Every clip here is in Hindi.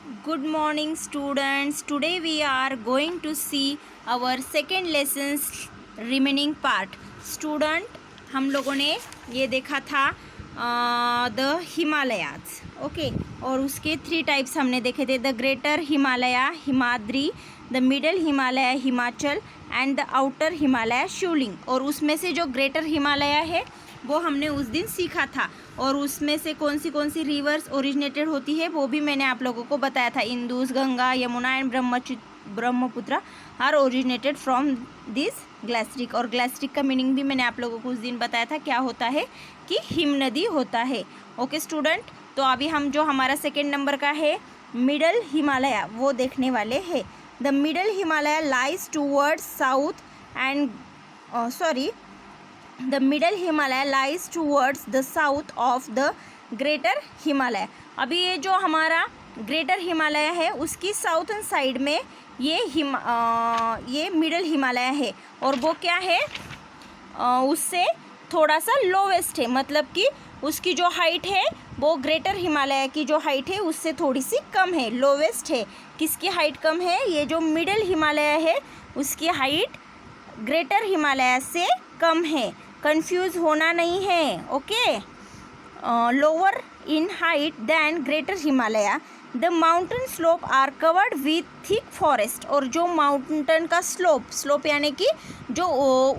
Good morning students. Today we are going to see our second lessons remaining part. Student हम लोगों ने ये देखा था द हिमालयाज ओके और उसके 3 टाइप्स हमने देखे थे, the greater Himalaya Himadri, the middle Himalaya Himachal and the outer Himalaya Shivling. और उसमें से जो ग्रेटर हिमालय है वो हमने उस दिन सीखा था और उसमें से कौन सी रिवर्स ओरिजिनेटेड होती है वो भी मैंने आप लोगों को बताया था। Indus, Ganga, Yamuna and Brahmaputra are originated from this glacier. और ग्लेशियर का मीनिंग भी मैंने आप लोगों को उस दिन बताया था, क्या होता है कि हिम नदी होता है। ओके स्टूडेंट, तो अभी हम जो हमारा सेकेंड नंबर का है मिडल हिमालय वो देखने वाले हैं। The middle Himalaya lies towards south and the middle Himalaya lies towards the south of the greater Himalaya। अभी ये जो हमारा ग्रेटर हिमालय है उसकी साउथर्न साइड में ये मिडल हिमालय है और वो क्या है उससे थोड़ा सा लोवेस्ट है, मतलब कि उसकी जो हाइट है वो ग्रेटर हिमालय की जो हाइट है उससे थोड़ी सी कम है, लोवेस्ट है। किसकी हाइट कम है? ये जो मिडल हिमालय है उसकी हाइट ग्रेटर हिमालय से कम है। कंफ्यूज होना नहीं है, okay. Lower in height than greater Himalaya, the mountain slope are covered with thick forest. और जो माउंटेन का स्लोप यानी कि जो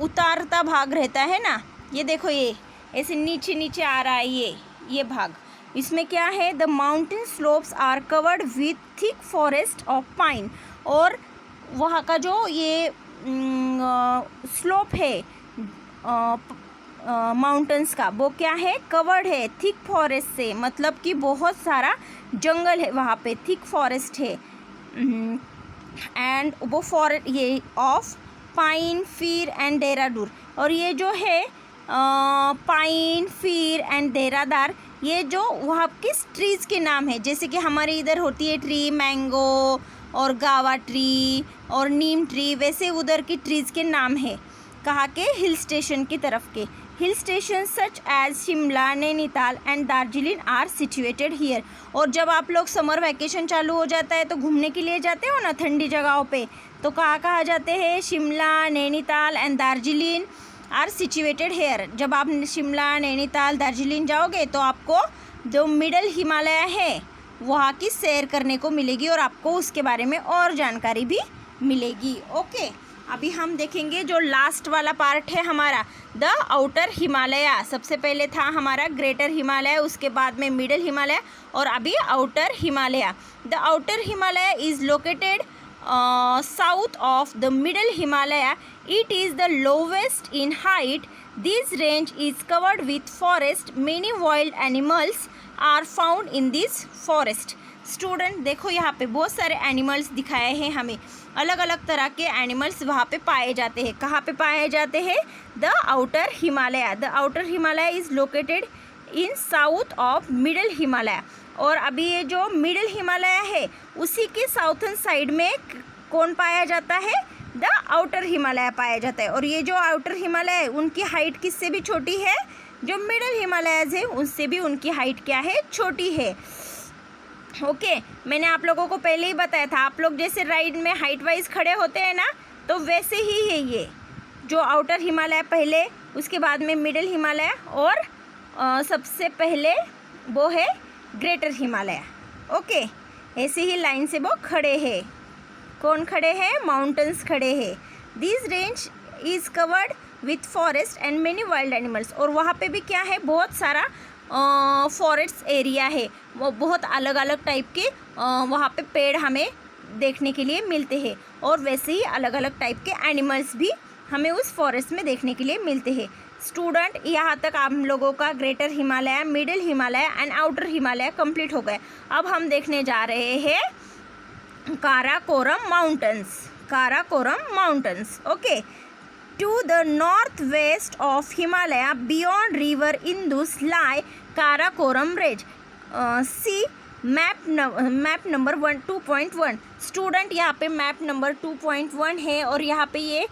उतारता भाग रहता है ना, ये देखो ये ऐसे नीचे नीचे आ रहा है ये भाग, इसमें क्या है? The mountain slopes are covered with thick forest of pine. और वहाँ का जो ये स्लोप है माउंटेन्स का वो क्या है? कवर्ड है थिक फॉरेस्ट से, मतलब कि बहुत सारा जंगल है वहाँ पे, थिक फॉरेस्ट है। एंड वो फॉरेस्ट ये ऑफ पाइन, फीर एंड देरादूर। और ये जो है पाइन, फीर एंड देरादार, ये जो वहाँ किस ट्रीज़ के नाम है? जैसे कि हमारे इधर होती है ट्री मैंगो और गावा ट्री और नीम ट्री, वैसे उधर की ट्रीज़ के नाम है। कहाँ के? हिल स्टेशन की तरफ के। Hill station such as Shimla, Nainital and Darjeeling are situated here. और जब आप लोग समर वैकेशन चालू हो जाता है तो घूमने के लिए जाते हो ना ठंडी जगहों पे, तो कहाँ जाते हैं? Shimla, Nainital and Darjeeling are situated here. जब आप शिमला, नैनीताल, दार्जिलिंग जाओगे तो आपको जो मिडल हिमालय है वहाँ की सैर करने को मिलेगी और आपको उसके बारे में और जानकारी भी मिलेगी। ओके, अभी हम देखेंगे जो लास्ट वाला पार्ट है हमारा, द आउटर हिमालय। सबसे पहले था हमारा ग्रेटर हिमालय, उसके बाद में मिडल हिमालय और अभी outer Himalaya. The outer Himalaya is located south of the middle Himalaya. It is the lowest in height. This range is covered with forest. Many wild animals are found in this forest. Student देखो यहाँ पे बहुत सारे एनिमल्स दिखाए हैं हमें, अलग अलग तरह के एनिमल्स वहाँ पे पाए जाते हैं। कहाँ पे पाए जाते हैं? The outer Himalaya. The outer Himalaya is located in south of middle Himalaya. और अभी ये जो मिडल हिमालय है उसी के साउथर्न साइड में कौन पाया जाता है? द आउटर हिमालय पाया जाता है। और ये जो आउटर हिमालय है उनकी हाइट किससे भी छोटी है? जो मिडल हिमालयज है उनसे भी उनकी हाइट क्या है? छोटी है। ओके, मैंने आप लोगों को पहले ही बताया था, आप लोग जैसे राइड में हाइट वाइज खड़े होते हैं ना, तो वैसे ही है ये जो आउटर हिमालय पहले, उसके बाद में मिडल हिमालय और सबसे पहले वो है ग्रेटर हिमालय। ओके, ऐसे ही लाइन से वो खड़े हैं। कौन खड़े हैं? माउंटेन्स खड़े हैं। This range is covered with forest and many wild animals. और वहाँ पे भी क्या है? बहुत सारा फॉरेस्ट एरिया है, वो बहुत अलग अलग टाइप के वहाँ पे पेड़ हमें देखने के लिए मिलते हैं और वैसे ही अलग अलग टाइप के एनिमल्स भी हमें उस फॉरेस्ट में देखने के लिए मिलते हैं। स्टूडेंट यहाँ तक आप लोगों का greater Himalaya, middle Himalaya and outer Himalaya complete हो गए। अब हम देखने जा रहे हैं Karakoram mountains. Karakoram mountains, okay. To the northwest of Himalaya, beyond river Indus, lie Karakoram Range. See map number 2.1। Student यहाँ पे मैप नंबर 2.1 है और यहाँ पे ये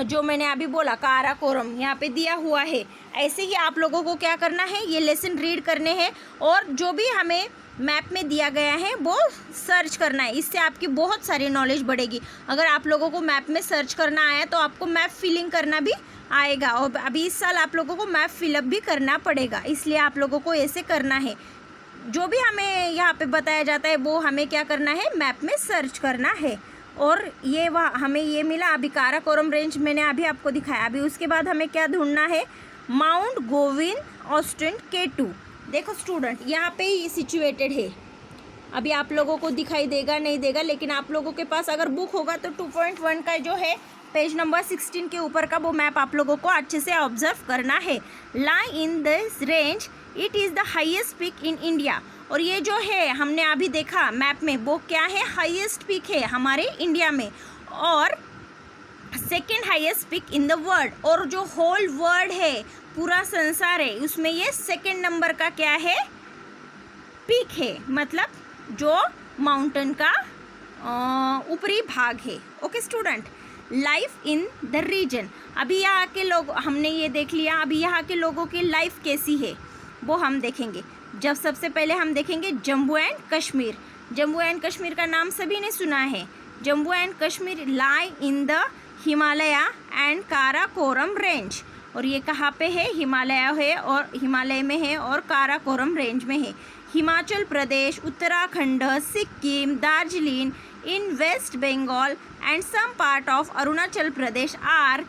जो मैंने अभी बोला काराकोरम यहाँ पे दिया हुआ है। ऐसे ही आप लोगों को क्या करना है? ये लेसन रीड करने हैं और जो भी हमें मैप में दिया गया है वो सर्च करना है। इससे आपकी बहुत सारी नॉलेज बढ़ेगी। अगर आप लोगों को मैप में सर्च करना आया तो आपको मैप फिलिंग करना भी आएगा, और अभी इस साल आप लोगों को मैप फिलअप भी करना पड़ेगा, इसलिए आप लोगों को ऐसे करना है। जो भी हमें यहाँ पे बताया जाता है वो हमें क्या करना है, मैप में सर्च करना है। और ये वहाँ हमें ये मिला, अभी काराकोरम रेंज मैंने अभी आपको दिखाया। अभी उसके बाद हमें क्या ढूंढना है, माउंट गोविंद ऑस्टिन K2। देखो स्टूडेंट, यहाँ पे ही सिचुएटेड है। अभी आप लोगों को दिखाई देगा नहीं देगा, लेकिन आप लोगों के पास अगर बुक होगा तो 2.1 का जो है पेज नंबर 16 के ऊपर का वो मैप आप लोगों को अच्छे से ऑब्जर्व करना है। Lie in this range, it is the highest peak in India. और ये जो है हमने अभी देखा मैप में, वो क्या है, हाईएस्ट पीक है हमारे इंडिया में, और second highest peak in the world. और जो होल वर्ल्ड है, पूरा संसार है, उसमें ये सेकेंड नंबर का क्या है, पीक है, मतलब जो माउंटेन का ऊपरी भाग है। Okay student, life in the region. अभी यहाँ के लोग, हमने ये देख लिया, अभी यहाँ के लोगों की लाइफ कैसी है वो हम देखेंगे। जब सबसे पहले हम देखेंगे जम्मू एंड कश्मीर। जम्मू एंड कश्मीर का नाम सभी ने सुना है। Jammu and Kashmir lie in the Himalaya and Karakoram range. और ये कहाँ पे है, हिमालय है, और हिमालय में है और काराकोरम रेंज में है। Himachal Pradesh, Uttarakhand, Sikkim, Darjeeling in west Bengal and some part of Arunachal Pradesh are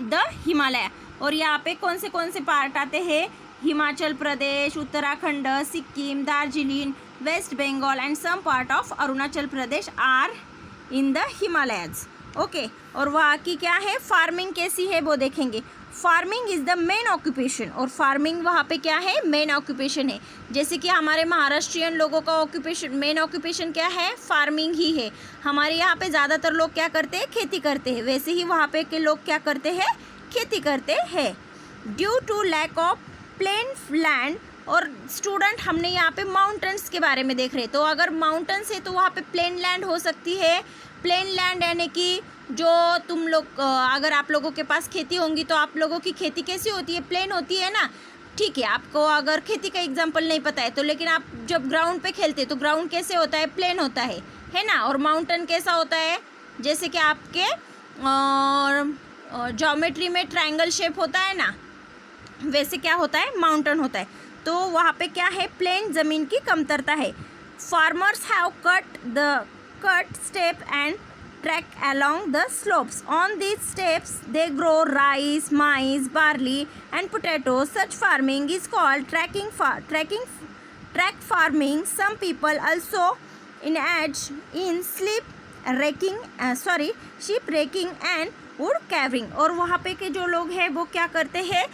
the Himalaya. और यहाँ पे कौन से पार्ट आते हैं, Himachal Pradesh, Uttarakhand, Sikkim, Darjeeling, west Bengal and some part of Arunachal Pradesh are in the Himalayas. Okay, और वहाँ की क्या है, फार्मिंग कैसी है वो देखेंगे। Farming is the main occupation. और फार्मिंग वहाँ पे क्या है, मेन ऑक्यूपेशन है। जैसे कि हमारे महाराष्ट्रियन लोगों का ऑक्यूपेशन, मेन ऑक्यूपेशन क्या है, फार्मिंग ही है। हमारे यहाँ पे ज़्यादातर लोग क्या करते हैं, खेती करते हैं, वैसे ही वहाँ पे के लोग क्या करते हैं, खेती करते हैं। Due to lack of plain land. और स्टूडेंट, हमने यहाँ पे माउंटेन्स के बारे में देख रहे हैं, तो अगर माउंटेन्स है तो वहाँ पे प्लेन लैंड हो सकती है। प्लेन लैंड यानी कि जो तुम लोग, अगर आप लोगों के पास खेती होंगी तो आप लोगों की खेती कैसी होती है, प्लेन होती है ना। ठीक है, आपको अगर खेती का एग्जांपल नहीं पता है तो, लेकिन आप जब ग्राउंड पे खेलते तो ग्राउंड कैसे होता है, प्लेन होता है ना। और माउंटेन कैसा होता है, जैसे कि आपके ज्योमेट्री में ट्रायंगल शेप होता है ना, वैसे क्या होता है, माउंटेन होता है। तो वहाँ पे क्या है, प्लेन ज़मीन की कमतरता है। Farmers have cut step and track along the slopes. On these steps they grow rice, maize, barley and potatoes. Such farming is called track farming. Some people also engage in sheep raking and wood carving. और वहाँ पे के जो लोग हैं वो क्या करते हैं,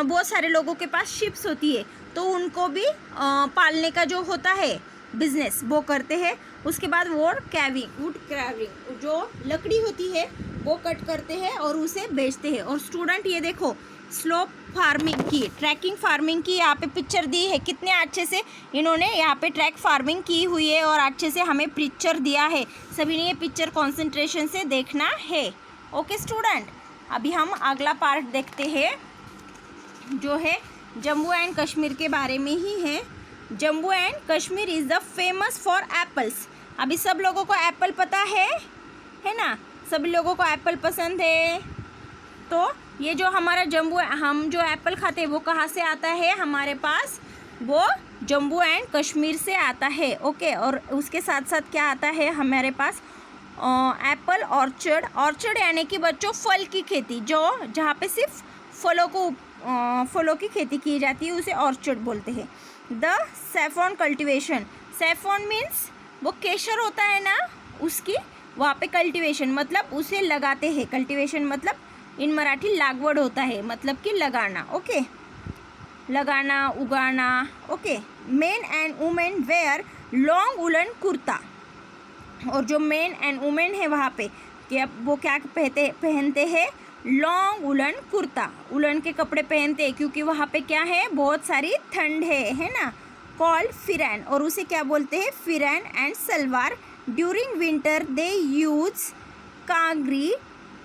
बहुत सारे लोगों के पास शिप्स होती है, तो उनको भी पालने का जो होता है बिजनेस वो करते हैं। उसके बाद वुड कैविंग, जो लकड़ी होती है वो कट करते हैं और उसे बेचते हैं। और स्टूडेंट ये देखो, स्लोप फार्मिंग की, ट्रैकिंग फार्मिंग की यहाँ पे पिक्चर दी है, कितने अच्छे से इन्होंने यहाँ पे ट्रैक फार्मिंग की हुई है और अच्छे से हमें पिक्चर दिया है। सभी ने ये पिक्चर कॉन्सेंट्रेशन से देखना है। ओके स्टूडेंट, अभी हम अगला पार्ट देखते हैं, जो है जम्मू एंड कश्मीर के बारे में ही है। Jammu and Kashmir is the famous for apples. अभी सब लोगों को एप्पल पता है ना, सभी लोगों को एप्पल पसंद है। तो ये जो हमारा हम जो एप्पल खाते हैं वो कहाँ से आता है हमारे पास, वो जम्मू एंड कश्मीर से आता है। ओके, और उसके साथ साथ क्या आता है हमारे पास, एप्पल ऑर्चर्ड यानी कि बच्चों फल की खेती, जो जहाँ पे सिर्फ फलों की खेती की जाती है उसे ऑर्चर्ड बोलते हैं। The saffron cultivation, saffron means वो केसर होता है ना, उसकी वहाँ पे कल्टिवेशन मतलब उसे लगाते हैं। कल्टिवेशन मतलब इन मराठी लागवड होता है, मतलब कि लगाना। ओके, लगाना, उगाना। Okay, men and women wear long woollen kurta. और जो मेन एंड वुमेन है वहाँ पे वो क्या पहनते हैं, लॉन्ग वुलन कुर्ता, वुलन के कपड़े पहनते हैं, क्योंकि वहाँ पे क्या है, बहुत सारी ठंड है ना। कॉल्ड फिरैन, और उसे क्या बोलते हैं, pheran and salwar. During winter they use kangri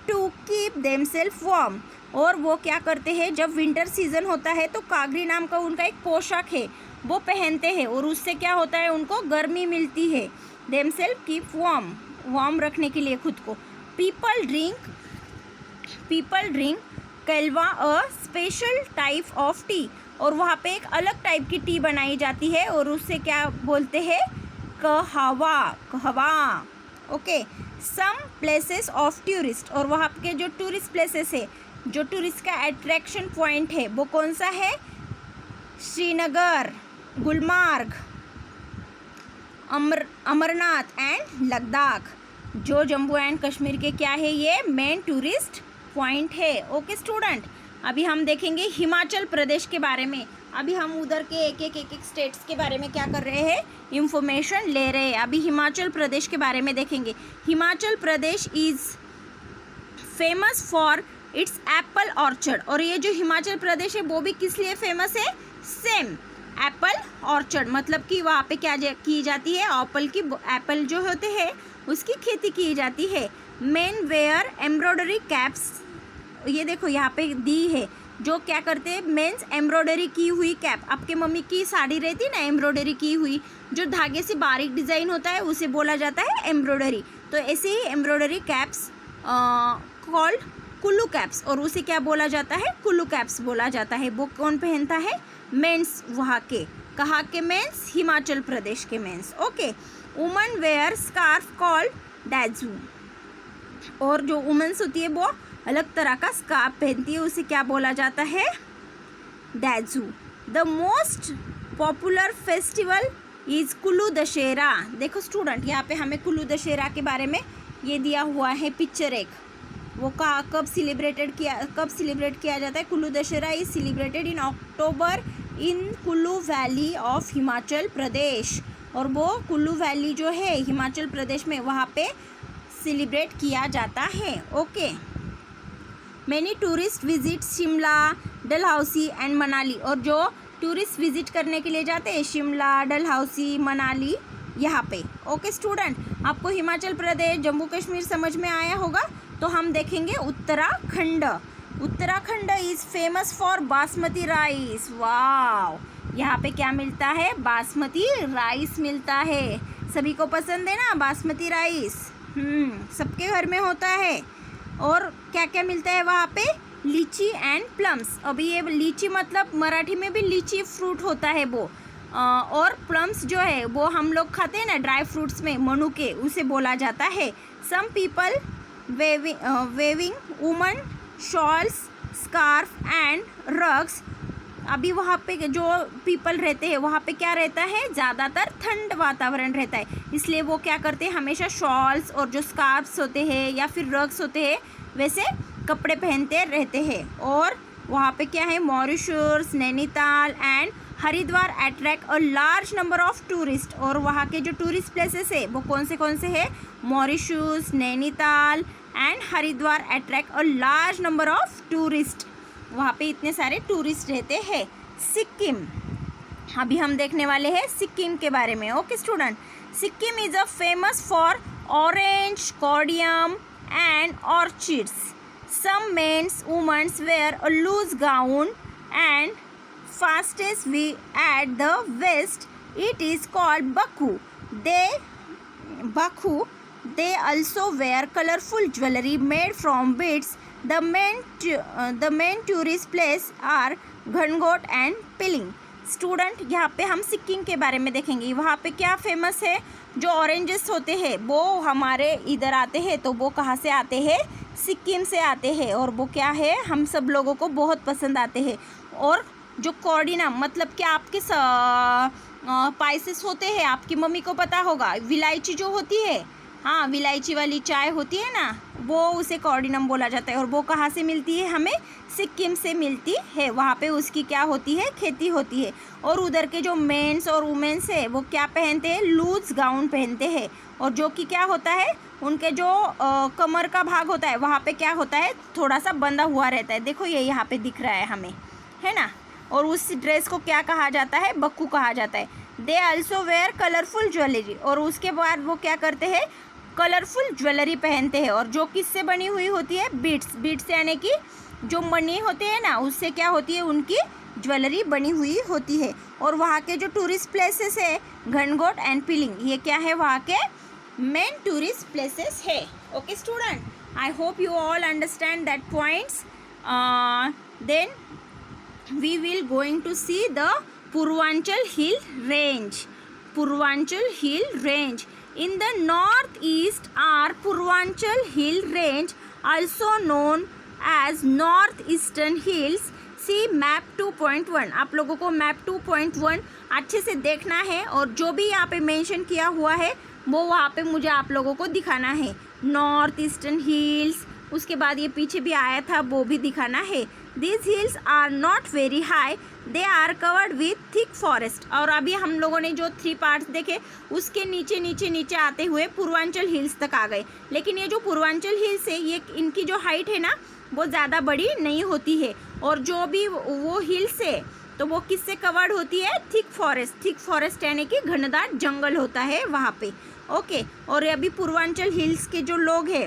to keep themself warm. और वो क्या करते हैं, जब विंटर सीजन होता है तो कागरी नाम का उनका एक पोशाक है वो पहनते हैं और उससे क्या होता है, उनको गर्मी मिलती है। देमसेल्फ कीप वार्म रखने के लिए खुद को। People drink Kalwa a special type of T, और वहाँ पे एक अलग टाइप की टी बनाई जाती है और उससे क्या बोलते हैं, kahwa. Okay. Some places of tourist, और वहाँ के जो टूरिस्ट प्लेसेस है, जो टूरिस्ट का अट्रैक्शन पॉइंट है वो कौन सा है, श्रीनगर, गुलमार्ग, अमरनाथ एंड लद्दाख। जो जम्मू एंड कश्मीर के क्या है, ये मेन टूरिस्ट पॉइंट है। ओके स्टूडेंट, अभी हम देखेंगे हिमाचल प्रदेश के बारे में। अभी हम उधर के एक एक स्टेट्स के बारे में क्या कर रहे हैं, इंफॉर्मेशन ले रहे हैं। अभी हिमाचल प्रदेश के बारे में देखेंगे। Himachal Pradesh is famous for its apple orchard, और ये जो हिमाचल प्रदेश है वो भी किस लिए फेमस है, सेम एप्पल ऑर्चर्ड, मतलब कि वहाँ पे क्या की जाती है, एप्पल जो होते हैं उसकी खेती की जाती है। मेन वेयर एम्ब्रॉयडरी कैप्स, ये देखो यहाँ पे दी है, जो क्या करते हैं, मेंस एम्ब्रॉयडरी की हुई कैप। आपके मम्मी की साड़ी रहती है ना एम्ब्रॉयडरी की हुई, जो धागे से बारीक डिज़ाइन होता है उसे बोला जाता है एम्ब्रॉयडरी। तो ऐसे ही embroidery caps called Kullu caps, और उसे क्या बोला जाता है, कुल्लू कैप्स बोला जाता है। वो कौन पहनता है, मेंस, वहाँ के, कहाँ के मेंस, हिमाचल प्रदेश के mens. Okay. Women wear scarf called Daiju, और जो वुमेंस होती है वो अलग तरह का स्कार्फ पहनती है, उसे क्या बोला जाता है, Daiju. The most popular festival is Kullu Dussehra. देखो स्टूडेंट, यहाँ पे हमें कुल्लू दशहरा के बारे में ये दिया हुआ है पिक्चर एक, वो कब सेलिब्रेट किया जाता है। Kullu Dussehra is celebrated in October in Kullu valley of Himachal Pradesh, और वो कुल्लू वैली जो है हिमाचल प्रदेश में, वहाँ पे सेलिब्रेट किया जाता है। Okay. Many tourist visit Shimla, Dalhousie and Manali, और जो टूरिस्ट विजिट करने के लिए जाते हैं शिमला, डलहौसी, मनाली, यहाँ पे। ओके स्टूडेंट, आपको हिमाचल प्रदेश, जम्मू कश्मीर समझ में आया होगा। तो हम देखेंगे Uttarakhand. Uttarakhand is famous for basmati rice. Wow, यहाँ पे क्या मिलता है, बासमती राइस मिलता है। सभी को पसंद है ना बासमती राइस, सबके घर में होता है। और क्या क्या मिलता है वहाँ पे, लीची एंड प्लम्स। अभी ये लीची मतलब मराठी में भी लीची फ्रूट होता है वो, और प्लम्स जो है वो हम लोग खाते हैं ना ड्राई फ्रूट्स में, मनुके, उसे बोला जाता है। Some people weaving woman shawls, scarf and rugs. अभी वहाँ पे जो पीपल रहते हैं वहाँ पे क्या रहता है, ज़्यादातर ठंड वातावरण रहता है, इसलिए वो क्या करते हैं, हमेशा शॉल्स और जो स्कार्फ्स होते हैं या फिर रग्स होते हैं वैसे कपड़े पहनते रहते हैं। और वहाँ पे क्या है, Mauritius, Nainital and Haridwar attract a large number of tourist, और वहाँ के जो टूरिस्ट प्लेसेस है वो कौन से हैं, Mauritius, Nainital and Haridwar attract a large number of tourist. वहाँ पे इतने सारे टूरिस्ट रहते हैं। सिक्किम, अभी हम देखने वाले हैं सिक्किम के बारे में। Okay student, Sikkim is a famous for orange, cardamom and orchids. Some mens womens wear a loose gown and fastest we at the waist it is called bakhu. They also wear colorful jewelry made from beads. The main tourist place are Gangtok and Pelling. Student, यहाँ पे हम सिक्किम के बारे में देखेंगे। वहाँ पे क्या फेमस है, जो ऑरेंजेस होते हैं वो हमारे इधर आते हैं, तो वो कहाँ से आते हैं, सिक्किम से आते हैं, और वो क्या है, हम सब लोगों को बहुत पसंद आते हैं। और जो कॉर्डिनम मतलब क्या आपके स्पाइसेस होते हैं, आपकी मम्मी को पता होगा, विलायची जो होती है, हाँ विलायची वाली चाय होती है ना, वो उसे कॉर्डिनम बोला जाता है, और वो कहाँ से मिलती है, हमें सिक्किम से मिलती है। वहाँ पे उसकी क्या होती है, खेती होती है। और उधर के जो मेंस और वुमेन्स है वो क्या पहनते हैं, लूज गाउन पहनते हैं, और जो कि क्या होता है, उनके जो कमर का भाग होता है वहाँ पे क्या होता है, थोड़ा सा बंधा हुआ रहता है। देखो ये यहाँ पे दिख रहा है हमें, है ना। और उस ड्रेस को क्या कहा जाता है, बक्कू कहा जाता है। They also wear colourful jewellery, और उसके बाद वो क्या करते हैं, कलरफुल ज्वेलरी पहनते हैं, और जो किससे बनी हुई होती है, बीड्स यानी कि जो मनी होते हैं ना उससे क्या होती है, उनकी ज्वेलरी बनी हुई होती है। और वहाँ के जो टूरिस्ट प्लेसेस है घनघोट एंड पिलिंग, ये क्या है, वहाँ के मेन टूरिस्ट प्लेसेस है। Okay student, I hope you all understand that points. Then we will going to see the Purvanchal Hill Range. Purvanchal Hill Range. In the northeast are Purvanchal Hill Range, also known as Northeastern Hills. See map 2.1. आप लोगों को map 2.1 अच्छे से देखना है और जो भी यहाँ पे मेंशन किया हुआ है वो वहाँ पे मुझे आप लोगों को दिखाना है। नॉर्थ ईस्टर्न हिल्स, उसके बाद ये पीछे भी आया था वो भी दिखाना है। These hills are not very high, they are covered with thick forest। और अभी हम लोगों ने जो 3 पार्ट्स देखे उसके नीचे नीचे नीचे आते हुए पूर्वांचल हिल्स तक आ गए। लेकिन ये जो पूर्वांचल हिल्स है ये इनकी जो हाइट है ना वो ज़्यादा बड़ी नहीं होती है। और जो भी वो हिल्स है तो वो किससे कवर्ड होती है, थिक फॉरेस्ट। थिक फॉरेस्ट यानी कि घनदार जंगल होता है वहाँ पे। ओके, और अभी पूर्वांचल हिल्स के जो लोग हैं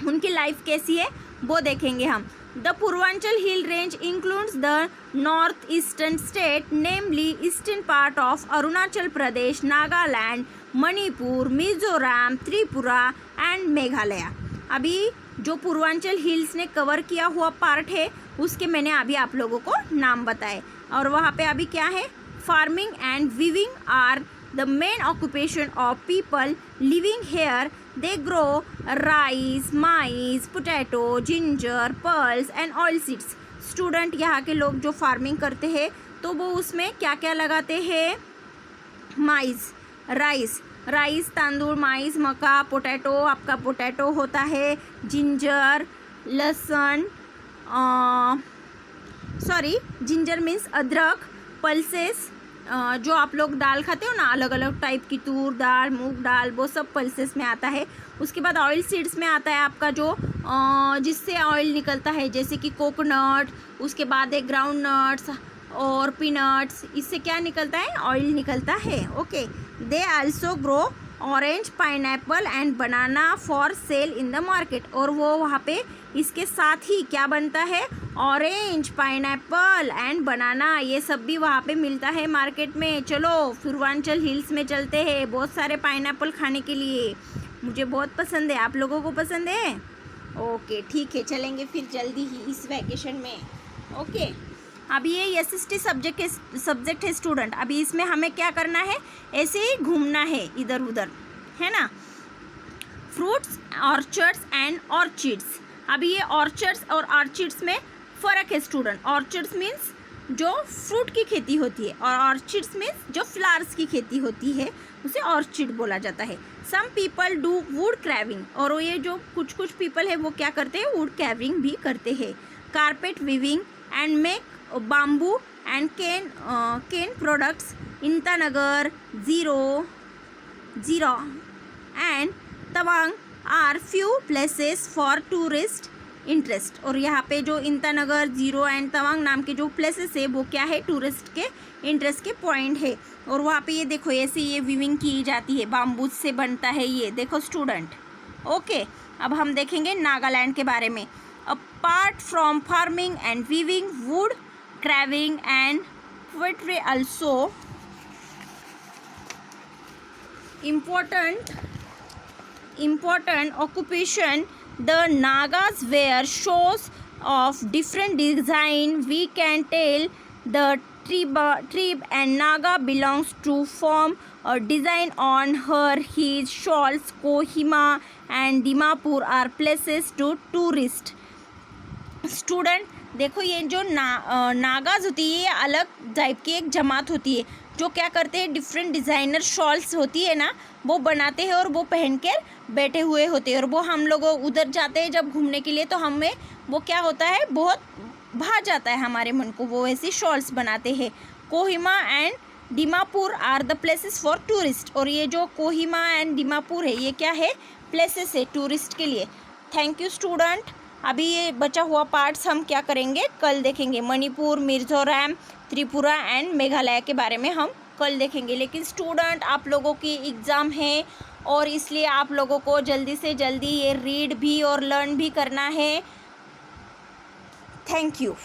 उनकी लाइफ कैसी है वो देखेंगे हम। The Purvanchal Hill Range includes the northeastern state, namely eastern part of Arunachal Pradesh, Nagaland, Manipur, Mizoram, Tripura and Meghalaya। अभी जो पूर्वांचल हिल्स ने कवर किया हुआ पार्ट है उसके मैंने अभी आप लोगों को नाम बताए। और वहाँ पे अभी क्या है, farming and weaving are the main occupation of people living here. They grow rice, maize, potato, ginger, pulse and oilseeds। Student यहाँ के लोग जो फार्मिंग करते हैं तो वो उसमें क्या क्या लगाते हैं, माइज, राइस तांदूळ, माइज मक्का, पोटैटो, आपका पोटैटो होता है, जिंजर, लहसुन, जिंजर मीन्स अदरक, पल्सेस, जो आप लोग दाल खाते हो ना अलग अलग टाइप की, तूर दाल, मूंग दाल, वो सब पल्सेस में आता है। उसके बाद ऑयल सीड्स में आता है आपका जो जिससे ऑयल निकलता है, जैसे कि कोकोनट, उसके बाद एक ग्राउंड नट्स और पीनट्स, इससे क्या निकलता है, ऑयल निकलता है। Okay, they also grow orange, pineapple and banana for sale in the market. और वो वहाँ पे इसके साथ ही क्या बनता है, ऑरेंज, पाइनएप्पल एंड बनाना, ये सब भी वहाँ पे मिलता है मार्केट में। चलो पूर्वांचल हिल्स में चलते हैं, बहुत सारे पाइनएप्पल खाने के लिए, मुझे बहुत पसंद है। आप लोगों को पसंद है? ओके ठीक है, चलेंगे फिर जल्दी ही इस वैकेशन में। ओके, अभी ये SST सब्जेक्ट है स्टूडेंट। अभी इसमें हमें क्या करना है, ऐसे ही घूमना है इधर उधर, है ना। Fruits, orchards and orchids. अभी ये ऑर्चर्ड्स और ऑर्चिड्स में फ़र्क है स्टूडेंट। ऑर्चर्ड्स मीन्स जो फ्रूट की खेती होती है और ऑर्चिड्स मीन्स जो फ्लावर्स की खेती होती है उसे ऑर्चिड बोला जाता है। सम पीपल डू वुड कैविंग, और ये जो कुछ पीपल है वो क्या करते हैं, वुड कैविंग भी करते हैं। Carpet weaving and make bamboo and cane products। Intanagar, Zero and Tawang are few places for tourist interest। और यहाँ पे जो इंतानगर, जीरो एंड तवांग नाम के जो प्लेसेस है वो क्या है, टूरिस्ट के इंटरेस्ट के पॉइंट है। और वहाँ पे ये देखो ऐसे ये वीविंग की जाती है, बाम्बू से बनता है ये, देखो स्टूडेंट। ओके, अब हम देखेंगे नागालैंड के बारे में। Apart from farming and weaving, would carving and poetry also important occupation. The Nagas wear shows of different design. We can tell the tribe and Naga belongs to form a design on her his shawls. Kohima and Dimapur are places to tourist। Student देखो, ये जो नागाज होती है ये अलग टाइप की एक जमात होती है जो क्या करते हैं, डिफरेंट डिज़ाइनर शॉल्स होती है ना वो बनाते हैं और वो पहन कर बैठे हुए होते हैं। और वो हम लोग उधर जाते हैं जब घूमने के लिए तो हमें वो क्या होता है, बहुत भा जाता है हमारे मन को, वो ऐसी शॉल्स बनाते हैं। Kohima and Dimapur are the places for tourist. और ये जो कोहिमा एंड दीमापुर है ये क्या है, प्लेसेस है टूरिस्ट के लिए। Thank you student. अभी ये बचा हुआ पार्ट्स हम क्या करेंगे, कल देखेंगे। मणिपुर, मिजोरम, त्रिपुरा एंड मेघालय के बारे में हम कल देखेंगे। लेकिन स्टूडेंट आप लोगों की एग्ज़ाम है और इसलिए आप लोगों को जल्दी से जल्दी ये रीड भी और लर्न भी करना है। Thank you.